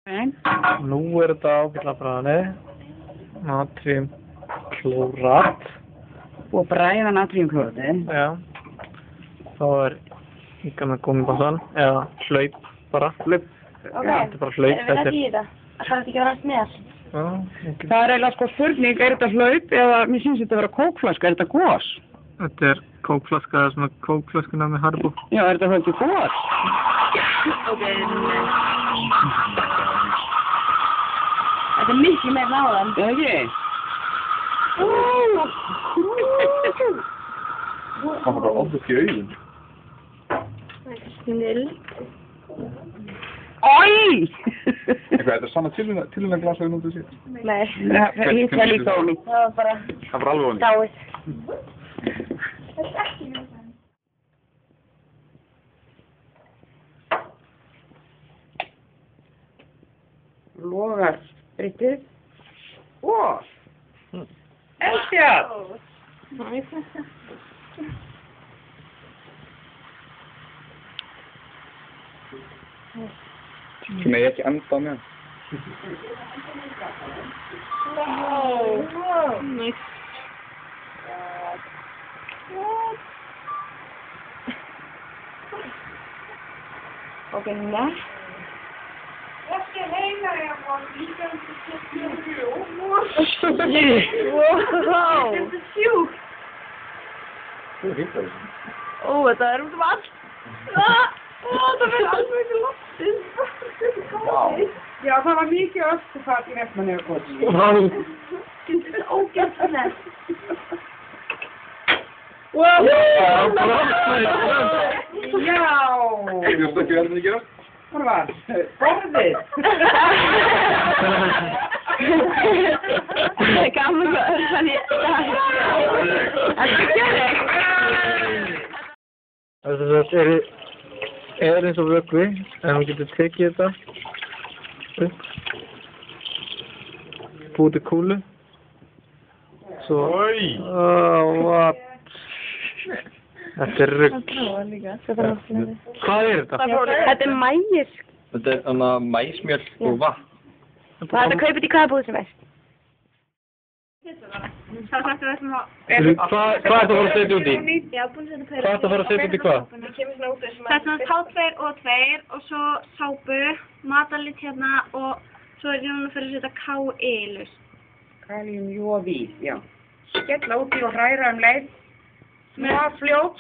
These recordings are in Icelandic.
Nú þetta ágætlega bragðið. Natriumklórat. Og bræða natriumklóratið. Já. Þá líka með gúmmibassan, eða hlaup bara. Ok, Þetta er bara hlaup. við þetta í þetta. Það þarf ekki að vera allt með. Já, Það eiginlega sko spurning, er þetta hlaup eða mér syns þetta að vera kókflaska, er þetta gos? Þetta er kókflaska, það er svona kókflaskuna með Haribo. Já, er þetta ekki gos? Ok, þetta er miklu meira náðan. Er það ekki? Það var bara ofðið í augun. Snill. Æj! Eitthvað, þetta er sama tilhuna glasa við nútið sér? Nei. Hitt var líka óni. Það var bara Það var alveg ónýtt. dáið. Logar sprittið. Ó! Elstjart! Þú megi ekki enda á með. Ok, næst. Jeg skal have, når jeg får weekend til 24. Wow. Þetta er sjúkt. Þú hittar þessu. Ó, þetta er út allt. Það verður alveg ekki loftið. Vá. Já, það var mikið öskufat í Vestmannaeyjagötu. Þetta er ógeðslegt. Wow! Þú Já! veist ekki verðin að gera? Hvað var? Borðið! Það er gaman að það er eins og vökvi, en þú getur tekið þetta upp, búið til kúlu, svo, what? Þetta er rugg. Hvað er þetta? Þetta er mægir. Þetta er maísmjöl og vatn. Það er að kaupa þetta í hvaða búð sem er. Hvað ertu að fara að setja út í? Já, búin að setja Hvað ertu að fara að setja út í hvað? Það er svona K2 og 2 og svo sápu, matalit hérna og svo er hérna fyrir að setja K-ilus. Kaliumjovís, já. Skella út í og hræra leið. Smá fljót,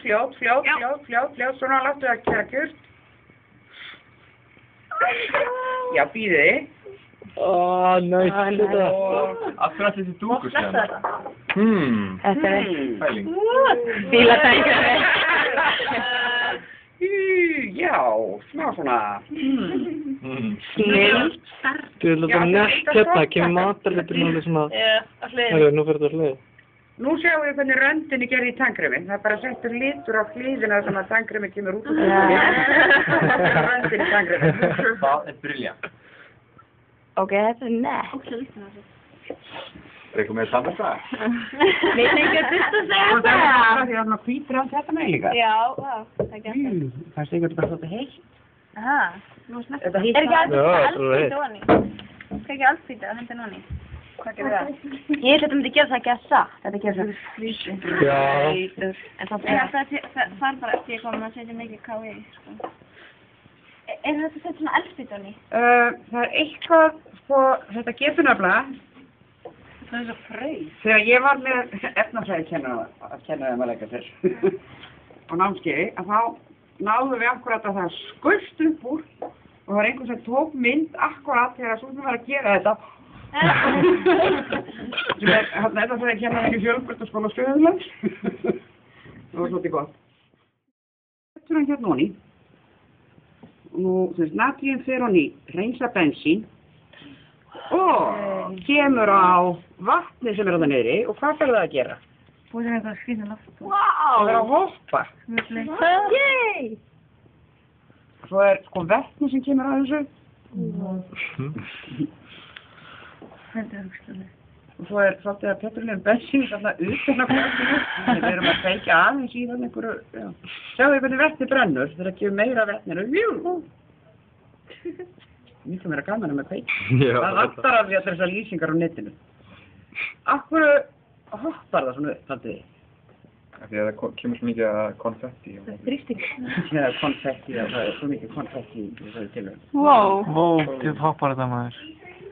svona láttu það kjörgjurt. Já, býðið. Næst þetta. Af hverju þessi dúkur sem? Þetta er Pæling. bílatækjari. Já, smá svona. Snill. Þú vil láta nett hérna, kemur matarliturinn alveg svona. Nú fyrir þetta að hliða. Nú sjáum við hvernig röndinni gerði í tannkremi. Það er bara settur litur á hlýðina sem að tannkremi kemur út úr röndinni í tannkremi. Það er briljant. Ok, þetta er nett. Er eitthvað með saman það? Við fengum fyrst að segja Og það er það. því að maður hvítir á þetta með líka. Já, það er ekki alltaf. Það er sikkert bara svolítið heitt. Aha, nú snart. Þetta Er hittar. ekki alltaf Já, þetta er eldfýta onni? Hvað ekki eldfýta að henda onni? Hvað gerir það? Ég held að þetta myndi gera það ekki að satt. Þetta gerir það flýtur. Já. En það er bara eftir að koma að setja mikið K.I. sko. Er þetta sett svona eldfýta onni? Það er eitthvað, sko, þetta getur nefnilega. Það er svo fröð. Þegar ég var með efnafræði að kenna þeim að leggja sér á námskeiði, að þá náðum við akkurat að það skust upp úr og það var einhvern sem tók mynd akkurat þegar Súlfur var að gera þetta. Sem er efnafræði að kenna þeim í Fjölbrautaskóla Suðurlands. Það var svolítið gott. Þetta er hann hérna onni. Nú, þess natrium fer hann í hreinsa bensín og kemur á vatni sem er á það niðri og hvað fer það að gera? Búið sem eitthvað skrýna loft. Það er að hoppa. Yey! Svo er sko vetni sem kemur á þessu. Þetta er hugstuði. Og svo er svolítið að petrólíum bensín þarna utan á plásinu. Við erum að kveikja aðeins í þannig einhverju, já. Sjáðu hvernig vetni brennur þegar það kemur meira vetnir. Jú! miklu meira gaman með kveik. Já. Það vantar alveg allir þessar lýsingar á netinu. Af hverju hoppar það svona upp, haldið þið? Því að það kemur svo mikið að konfetti. Þrýsting. Já, konfetti, það er svo mikið konfetti í þessari tilhörn. Wow. Vó, þið hoppar þetta maður.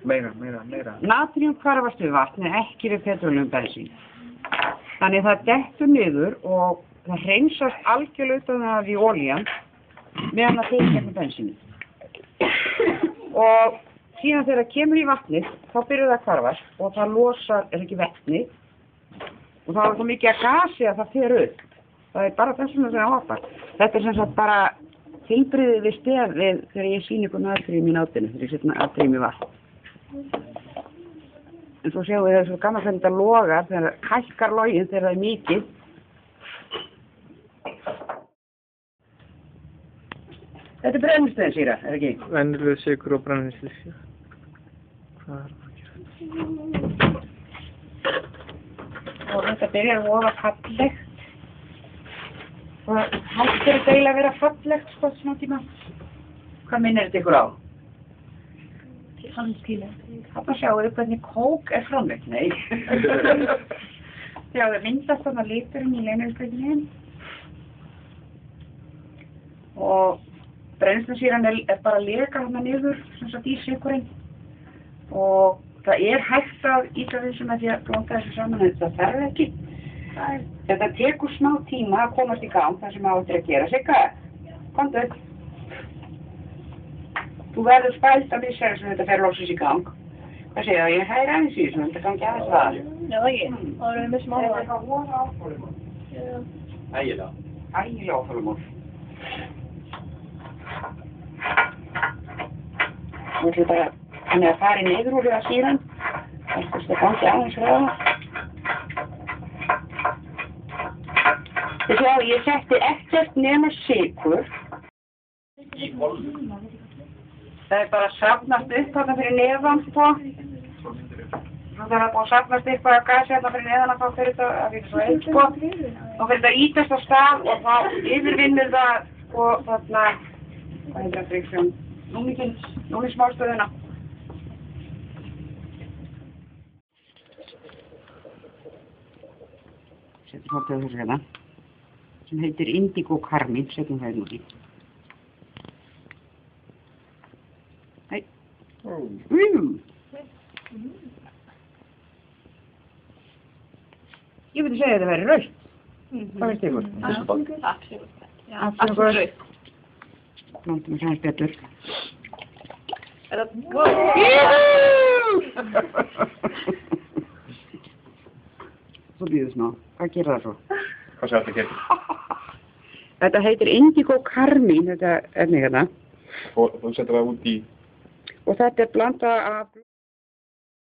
Meira. Natrium hvarfast við vatn en ekki við petroleum bensín. Þannig það dettur niður og það hreinsast algjörlega utan það í olían meðan það fer gegnum bensínu. Og síðan þegar það kemur í vatnið þá byrjar það að hvarfast og það losar, ekki vetni, og það er svo mikið að gasi að það fer upp. Það er bara þess vegna sem það hoppar. Þetta er sem sagt bara tilbrigðið við stefið þegar ég sýni ykkur natrium í nátinu, þegar ég setja natrium í vatn. En svo sjáum við það er svo gaman þegar þetta logar, þegar það hækkar loginn þegar það er mikið. Þetta er brennisteinssýra, er ekki? Venjulegur sykur og brennisteinssýra. Hvað er það að gera? Og þetta byrjar að voða fallegt. Og hættir þetta eiginlega að vera fallegt, sko, svona tíma. Hvað minnir þetta ykkur á? Þarna sjáum við hvernig kók er framleitt, nei. Já, það myndast þarna liturinn í leinauðsbreytinni. Og brennisteinssýran er bara að leka þarna niður, sem sagt í sykurinn. Og það er hægt að ýta þessu með því að blanda þessu saman, en þetta þarf ekki. Þetta tekur smá tíma að komast í gang þar sem áttir að gera sig gæð. Komdu. Þú verður spælt að missa þess að þetta fer loksins í gang. Hvað segir það? Ég hægir aðeins í þessu, þetta gangi aðeins það. Já, ekki. Það er með smá Þetta er eitthvað voða áfólumál. Ægilega áfólumál. Þú ætlum bara þannig að fara í niður úr það síðan. Það gangi aðeins hraða. Þið sjá, ég setti ekkert nema sykur. Það er bara að safnast upp þarna fyrir neðan, sko. Það er að safnast upp að gasi þarna fyrir neðan að þá fyrir þetta að við svo einn, sko. Þá fyrir þetta ítast á stað og þá yfirvinnur það, sko, þarna, hvað heitir það friksjón, núningsmálstöðuna. Setjum hálftöðu þessu hérna, sem heitir Indigo Carmine, setjum það hérna út í. Hei. Ég myndi segja að þetta væri rautt. Hvað veist ykkur? Absolutt rautt. Blandum við sæns betur. Svo býður smá. Hvað gerir það svo? Hvað sér þetta gerir? Þetta heitir Indigo Carmine, þetta efni hérna. Og þú setur það út í... Og þetta er blanda af